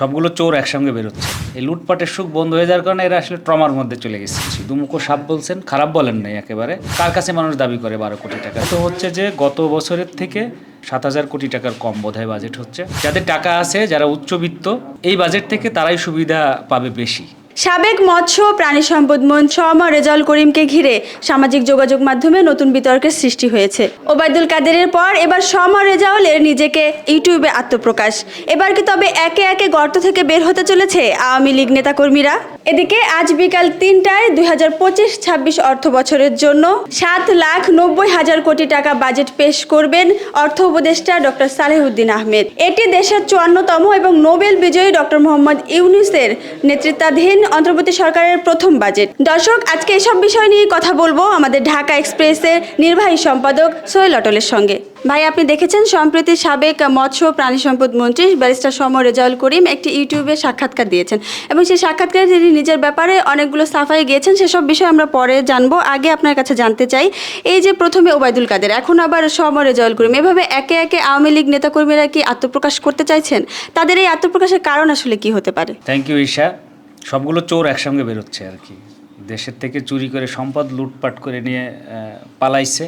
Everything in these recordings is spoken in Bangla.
সবগুলো চোর একসঙ্গে বেরোচ্ছে। এই লুটপাটের সুখ বন্ধ হয়ে যাওয়ার কারণে এরা আসলে ট্রমার মধ্যে চলে গেছে। দুমুখো সাপ বলছেন, খারাপ বলেন নাই একেবারে। কার কাছে মানুষ দাবি করে 12 কোটি টাকা? তো হচ্ছে যে গত বছরের থেকে 7,000 কোটি টাকার কম বোধহয় বাজেট হচ্ছে। যাদের টাকা আছে, যারা উচ্চবিত্ত, এই বাজেট থেকে তারাই সুবিধা পাবে বেশি। সাবেক মৎস্য প্রাণী সম্পদ মন্ত্রী শমা রেজাউল করিমকে ঘিরে সামাজিক যোগাযোগ মাধ্যমে নতুন বিতর্কের সৃষ্টি হয়েছে। ওবায়দুল কাদেরের পর এবার শমা রেজাউলের নিজেকে ইউটিউবে আত্মপ্রকাশ। এবার কি তবে একে একে গর্ত থেকে বের হতে চলেছে আওয়ামী লীগ নেতাকর্মীরা? এদিকে আজ বিকাল 3টায় 2025-26 অর্থ বছরের জন্য 7,90,000 কোটি টাকা বাজেট পেশ করবেন অর্থ উপদেষ্টা ডক্টর সালেহউদ্দিন আহমেদ। এটি দেশের 54তম এবং নোবেল বিজয়ী ডক্টর মোহাম্মদ ইউনূসের নেতৃত্বাধীন অন্তর্বর্তী সরকারের প্রথম বাজেট। দর্শক, আজকে এসব বিষয় নিয়ে কথা বলবো আমাদের ঢাকা এক্সপ্রেসের নির্বাহী সম্পাদক সোহেল অটলের সঙ্গে। ভাই, আপনি দেখেছেন সম্প্রতি সাবেক মৎস্য প্রাণী সম্পদ মন্ত্রী ব্যারিস্টার শমা রেজাউল করিম একটি ইউটিউবে সাক্ষাৎকার দিয়েছেন এবং সেই সাক্ষাৎকারে তিনি নিজের ব্যাপারে অনেকগুলো সাফাই গিয়েছেন। সেসব বিষয়ে আমরা পরে জানবো। আগে আপনার কাছে জানতে চাই, এই যে প্রথমে ওবায়দুল কাদের, এখন আবার শমা রেজাউল করিম, এভাবে একে একে আওয়ামী লীগ নেতাকর্মীরা কি আত্মপ্রকাশ করতে চাইছেন? তাদের এই আত্মপ্রকাশের কারণ আসলে কি হতে পারে? Thank you Isha. সবগুলো চোর একসঙ্গে বেরোচ্ছে আর কি। দেশের থেকে চুরি করে সম্পদ লুটপাট করে নিয়ে পালাইছে,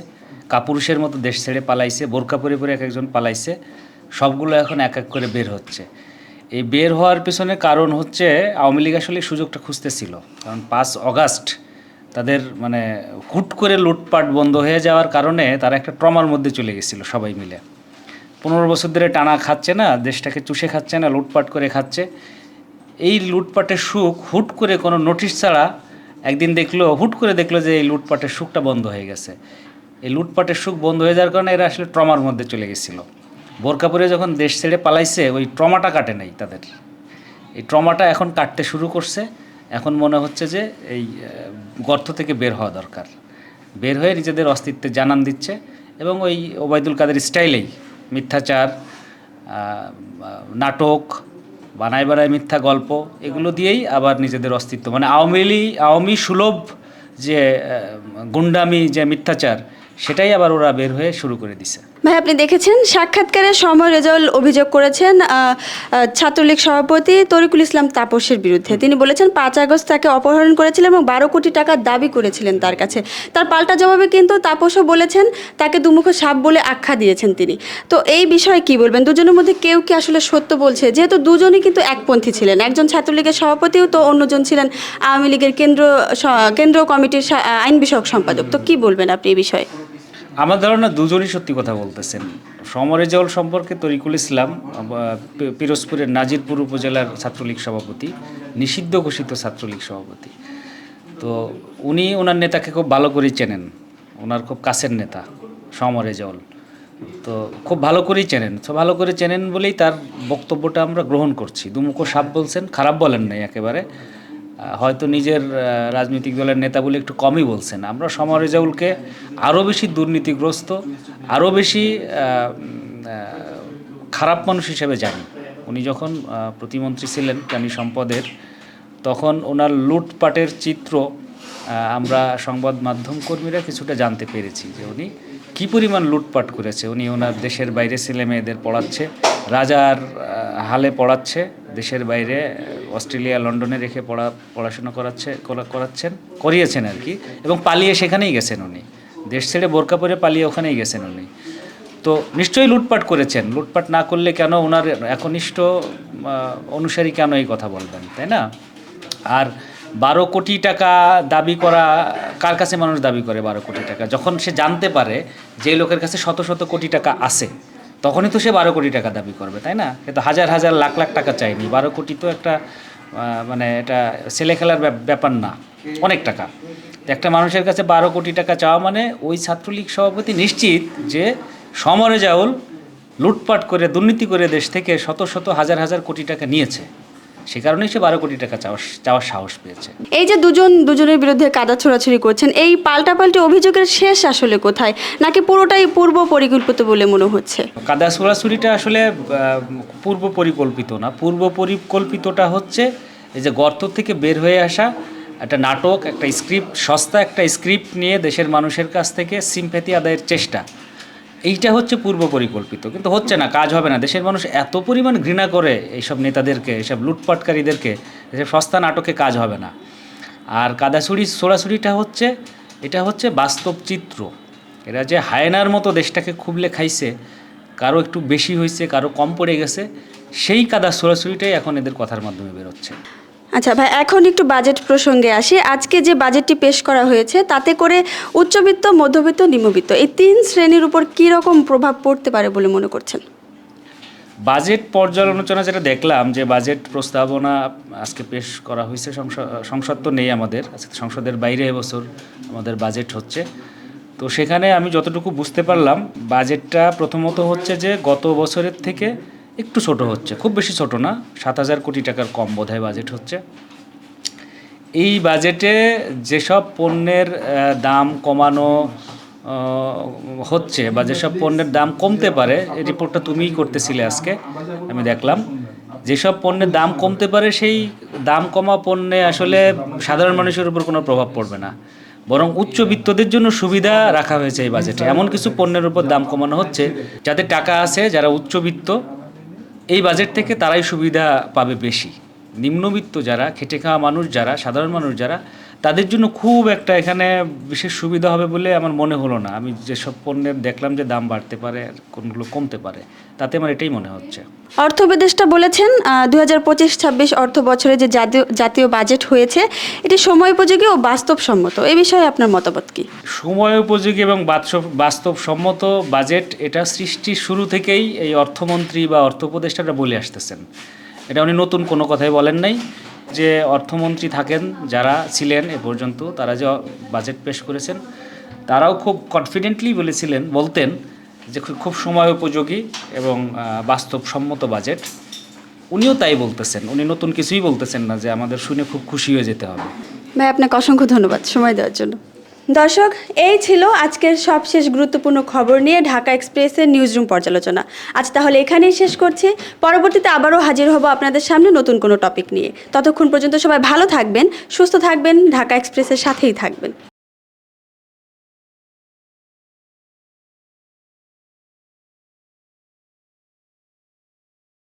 কাপুরুষের মতো দেশ ছেড়ে পালাইছে, বোরকা পরে পরে এক একজন পালাইছে। সবগুলো এখন এক এক করে বের হচ্ছে। এই বের হওয়ার পেছনে কারণ হচ্ছে আওয়ামী লীগ আসলে সুযোগটা খুঁজতেছিল। কারণ 5 অগাস্ট তাদের হুট করে লুটপাট বন্ধ হয়ে যাওয়ার কারণে তারা একটা ট্রমার মধ্যে চলে গেছিলো সবাই মিলে। 15 বছর ধরে টানা খাচ্ছে না, দেশটাকে চুষে খাচ্ছে না, লুটপাট করে খাচ্ছে। এই লুটপাটের সুখ হুট করে কোনো নোটিশ ছাড়া একদিন হুট করে দেখলো যে এই লুটপাটের সুখটা বন্ধ হয়ে গেছে। এই লুটপাটের সুখ বন্ধ হয়ে যাওয়ার কারণে এরা আসলে ট্রমার মধ্যে চলে গেছিল। বোরকা পরে যখন দেশ ছেড়ে পালাইছে, ওই ট্রমাটা কাটে নাই তাদের। এই ট্রমাটা এখন কাটতে শুরু করছে। এখন মনে হচ্ছে যে এই গর্ত থেকে বের হওয়া দরকার। বের হয়ে নিজেদের অস্তিত্বে জানান দিচ্ছে এবং ওই ওবায়দুল কাদের স্টাইলেই মিথ্যাচার, নাটক, বানায় বানায় মিথ্যা গল্প, এগুলো দিয়েই আবার নিজেদের অস্তিত্ব আওয়ামী সুলভ যে গুন্ডামি, যে মিথ্যাচার, সেটাই আবার ওরা বের হয়ে শুরু করে দিছে। ভাই, আপনি দেখেছেন সাক্ষাৎকারে শমা রেজাউল অভিযোগ করেছেন ছাত্রলীগ সভাপতি তরিকুল ইসলাম তাপসের বিরুদ্ধে। তিনি বলেছেন 5 আগস্ট তাকে অপহরণ করেছিলেন এবং 12 কোটি টাকা দাবি করেছিলেন তার কাছে। তার পাল্টা জবাবে কিন্তু তাপসও বলেছেন তাকে দুমুখো সাপ বলে আখ্যা দিয়েছেন তিনি। তো এই বিষয়ে কি বলবেন? দুজনের মধ্যে কেউ কি আসলে সত্য বলছে? যেহেতু দুজনই কিন্তু একপন্থী ছিলেন, একজন ছাত্রলীগের সভাপতিও, তো অন্যজন ছিলেন আওয়ামী লীগের কেন্দ্রীয় কমিটির আইন বিষয়ক সম্পাদক। তো কি বলবেন আপনি এই বিষয়ে? আমার ধারণা দুজনই সত্যি কথা বলতেছেন। শমা রেজাউল সম্পর্কে তরিকুল ইসলাম পিরোজপুরের নাজিরপুর উপজেলার ছাত্রলীগ সভাপতি, নিষিদ্ধ ঘোষিত ছাত্রলীগ সভাপতি। তো উনি ওনার নেতাকে খুব ভালো করেই চেনেন, ওনার খুব কাছের নেতা শমা রেজাউল। তো খুব ভালো করেই চেনেন, ভালো করে চেনেন বলেই তার বক্তব্যটা আমরা গ্রহণ করছি। দুমুখো সাপ বলছেন, খারাপ বলেন নাই একেবারে। হয়তো নিজের রাজনৈতিক দলের নেতা বলে একটু কমই বলছেন। আমরা শমা রেজাউলকে আরও বেশি দুর্নীতিগ্রস্ত, আরও বেশি খারাপ মানুষ হিসেবে জানি। উনি যখন প্রতিমন্ত্রী ছিলেন প্রাণী সম্পদের, তখন ওনার লুটপাটের চিত্র আমরা সংবাদ মাধ্যম কর্মীরা কিছুটা জানতে পেরেছি যে উনি কী পরিমাণ লুটপাট করেছে। উনি ওনার দেশের বাইরে ছেলে মেয়েদের পড়াচ্ছে, রাজার হালে পড়াচ্ছে, দেশের বাইরে অস্ট্রেলিয়া, লন্ডনে রেখে পড়াশোনা করিয়েছেন আর কি। এবং পালিয়ে সেখানেই গেছেন উনি, দেশ ছেড়ে বোরকা পরে পালিয়ে ওখানেই গেছেন উনি। তো নিশ্চয়ই লুটপাট করেছেন। লুটপাট না করলে কেন ওনার একনিষ্ঠ অনুসারী কেন এই কথা বলবেন, তাই না? আর 12 কোটি টাকা দাবি করা, কার কাছে মানুষ দাবি করে 12 কোটি টাকা? যখন সে জানতে পারে যে লোকের কাছে শত শত কোটি টাকা আছে, তখনই তো সে 12 কোটি টাকা দাবি করবে, তাই না? কিন্তু হাজার হাজার লাখ লাখ টাকা চাইনি। 12 কোটি তো একটা এটা ছেলে খেলার ব্যাপার না, অনেক টাকা। একটা মানুষের কাছে 12 কোটি টাকা চাওয়া মানে ওই ছাত্রলীগ সভাপতি নিশ্চিত যে শমা রেজাউল লুটপাট করে, দুর্নীতি করে দেশ থেকে শত শত হাজার হাজার কোটি টাকা নিয়েছে। সে কারণেই সে 12 কোটি টাকা চাওয়ার সাহস পেয়েছে। এই যে দুজনের বিরুদ্ধে কাদা ছোড়াছুড়ি করছেন, এই পাল্টাপাল্টি অভিযোগের শেষ আসলে কোথায়? নাকি পুরোটাই পূর্ব পরিকল্পিত বলে মনে হচ্ছে? কাদা ছোড়াছুড়িটা আসলে পূর্ব পরিকল্পিত না। পূর্ব পরিকল্পিতটা হচ্ছে এই যে গর্ত থেকে বের হয়ে আসা একটা নাটক, একটা স্ক্রিপ্ট, সস্তা একটা স্ক্রিপ্ট নিয়ে দেশের মানুষের কাছ থেকে সিম্প্যাথি আদায়ের চেষ্টা। এইটা হচ্ছে পূর্ব পরিকল্পিত, কিন্তু হচ্ছে না, কাজ হবে না। দেশের মানুষ এত পরিমাণ ঘৃণা করে এইসব নেতাদেরকে, এইসব লুটপাটকারীদেরকে, এসব সস্তা নাটকে কাজ হবে না। আর কাদাছড়ি ছোড়াছুড়িটা হচ্ছে, এটা হচ্ছে বাস্তব চিত্র। এরা যে হায়নার মতো দেশটাকে খুবলে খাইছে, কারো একটু বেশি হয়েছে, কারো কম পড়ে গেছে, সেই কাদা ছোড়াছুড়িটাই এখন এদের কথার মাধ্যমে বেরোচ্ছে। আচ্ছা ভাই, এখন একটু বাজেট প্রসঙ্গে আসি। আজকে যে বাজেটটি পেশ করা হয়েছে তাতে করে উচ্চবিত্ত, মধ্যবিত্ত, নিম্নবিত্ত এই তিন শ্রেণীর উপর কী রকম প্রভাব পড়তে পারে বলে মনে করছেন? বাজেট পর্যালোচনা যেটা দেখলাম, যে বাজেট প্রস্তাবনা আজকে পেশ করা হয়েছে, সংসদ তো নেই আমাদের, আজকে সংসদের বাইরে এবছর আমাদের বাজেট হচ্ছে। তো সেখানে আমি যতটুকু বুঝতে পারলাম, বাজেটটা প্রথমত হচ্ছে যে গত বছরের থেকে একটু ছোট হচ্ছে, খুব বেশি ছোট না, 7,000 কোটি টাকার কম বোধহয় বাজেট হচ্ছে। এই বাজেটে যেসব পণ্যের দাম কমানো হচ্ছে বা যেসব পণ্যের দাম কমতে পারে, এই রিপোর্টটা তুমিই করতেছিলে আজকে, আমি দেখলাম, যেসব পণ্যের দাম কমতে পারে সেই দাম কমা পণ্যে আসলে সাধারণ মানুষের উপর কোনো প্রভাব পড়বে না, বরং উচ্চবিত্তদের জন্য সুবিধা রাখা হয়েছে এই বাজেটে। এমন কিছু পণ্যের উপর দাম কমানো হচ্ছে, যাদের টাকা আছে, যারা উচ্চবিত্ত, এই বাজেট থেকে তারাই সুবিধা পাবে বেশি। নিম্নবিত্ত যারা, খেটে খাওয়া মানুষ যারা, সাধারণ মানুষ যারা, তাদের জন্য খুব একটা এখানে বিশেষ সুবিধা হবে বলে আমার মনে হলো না। আমি যেসব পণ্যের দেখলাম যে দাম বাড়তে পারে, কোনগুলো কমতে পারে, তাতে আমার এটাই মনে হচ্ছে। অর্থ উপদেষ্টা বলেছেন 2025-26 অর্থ বছরে যে জাতীয় বাজেট হয়েছে এটি সময়োপযোগী ও বাস্তবসম্মত। এই বিষয়ে আপনার মতামত কি? সময় উপযোগী এবং বাস্তবসম্মত বাজেট, এটা সৃষ্টির শুরু থেকেই এই অর্থমন্ত্রী বা অর্থ উপদেষ্টারা বলে আসতেছেন। এটা উনি নতুন কোনো কথাই বলেন নাই। যে অর্থমন্ত্রী থাকেন, যারা ছিলেন এ পর্যন্ত, তারা যে বাজেট পেশ করেছেন, তারাও খুব কনফিডেন্টলি বলতেন যে খুব সময় উপযোগী এবং বাস্তবসম্মত বাজেট। উনিও তাই বলতেছেন, উনি নতুন কিছুই বলতেছেন না যে আমাদের শুনে খুব খুশি হয়ে যেতে হবে। ভাই, আপনাকে অসংখ্য ধন্যবাদ সময় দেওয়ার জন্য। দর্শক, এই ছিল আজকের সবশেষ গুরুত্বপূর্ণ খবর নিয়ে ঢাকা এক্সপ্রেসের নিউজরুম পর্যালোচনা। আজ তাহলে এখানেই শেষ করছি। পরবর্তীতে আবারও হাজির হব আপনাদের সামনে নতুন কোনো টপিক নিয়ে। ততক্ষণ পর্যন্ত সবাই ভালো থাকবেন, সুস্থ থাকবেন, ঢাকা এক্সপ্রেসের সাথেই থাকবেন।